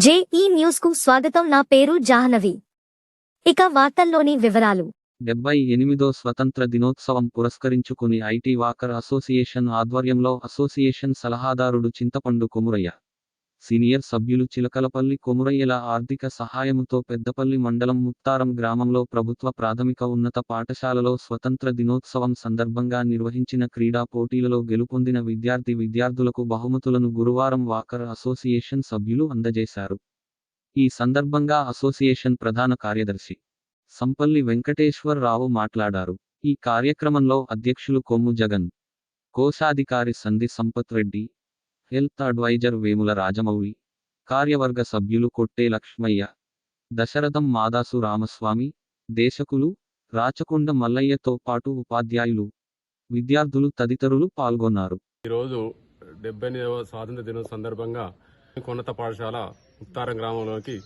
JEE news కు స్వాగతం. నా పేరు జాహ్నవి. ఇక వార్తల్లోని వివరాలు. 78వ స్వతంత్ర దినోత్సవం పురస్కరించుకుని ఐటీ వాకర్ అసోసియేషన్ ఆధ్వర్యంలో అసోసియేషన్ సలహాదారుడు చింతపండు కొమురయ్య, సీనియర్ సభ్యులు చిలకలపల్లి కొమురయ్యల ఆర్థిక సహాయముతో పెద్దపల్లి మండలం ముత్తారం గ్రామంలో ప్రభుత్వ ప్రాథమిక ఉన్నత పాఠశాలలో స్వతంత్ర దినోత్సవం సందర్భంగా నిర్వహించిన క్రీడా పోటీలలో గెలుపొందిన విద్యార్థులకు బహుమతులను గురువారం వాకర్ అసోసియేషన్ సభ్యులు అందజేశారు. ఈ సందర్భంగా అసోసియేషన్ ప్రధాన కార్యదర్శి సంపల్లి వెంకటేశ్వరరావు మాట్లాడారు. ఈ కార్యక్రమంలో అధ్యక్షులు కొమ్ము జగన్, కోశాధికారి సంధి సంపత్ రెడ్డి, హెల్త్ అడ్వైజర్ వేముల రాజమౌళి, కార్యవర్గ సభ్యులు కొట్టే లక్ష్మయ్య, దశరథం మాదాసు రామస్వామి, దేశకులు, రాచకొండ మల్లయ్యతో పాటు ఉపాధ్యాయులు, విద్యార్థులు తదితరులు పాల్గొన్నారు. ఈరోజు 78వ స్వాతంత్ర దినోత్సవం సందర్భంగా ఉన్నత పాఠశాల ముత్తారం గ్రామంలోకి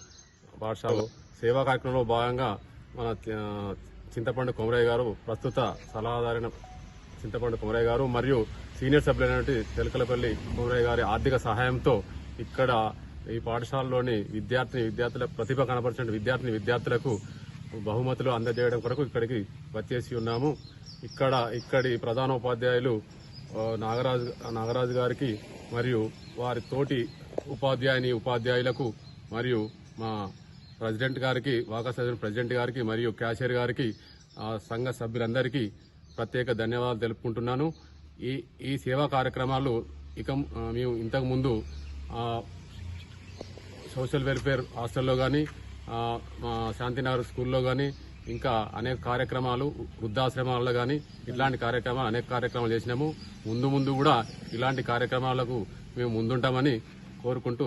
పాఠశాల సేవా కార్యక్రమంలో భాగంగా మన చింతపండు కొమరయ్య గారు, ప్రస్తుత సలహాదారైన చింతపండు కొమరయ్య గారు మరియు సీనియర్ సభ్యులైనటువంటి తెలకలపల్లి కొమరయ్య గారి ఆర్థిక సహాయంతో ఇక్కడ ఈ పాఠశాలలోని విద్యార్థుల ప్రతిభ కనపరిచిన విద్యార్థులకు బహుమతులు అందజేయడం కొరకు ఇక్కడికి వచ్చేసి ఉన్నాము. ఇక్కడి ప్రధానోపాధ్యాయులు నాగరాజు గారికి మరియు వారి తోటి ఉపాధ్యాయులకు మరియు మా ప్రెసిడెంట్ గారికి, వాకా ప్రెసిడెంట్ గారికి మరియు క్యాషియర్ గారికి, సంఘ సభ్యులందరికీ ప్రత్యేక ధన్యవాదాలు తెలుపుకుంటున్నాను. ఈ సేవా కార్యక్రమాలు మేము ఇంతకుముందు సోషల్ వెల్ఫేర్ హాస్టల్లో కానీ, శాంతినగర్ స్కూల్లో కానీ, ఇంకా అనేక కార్యక్రమాలు వృద్ధాశ్రమాల్లో కానీ ఇలాంటి అనేక కార్యక్రమాలు చేసినాము. ముందు కూడా ఇలాంటి కార్యక్రమాలకు మేము ముందుంటామని కోరుకుంటూ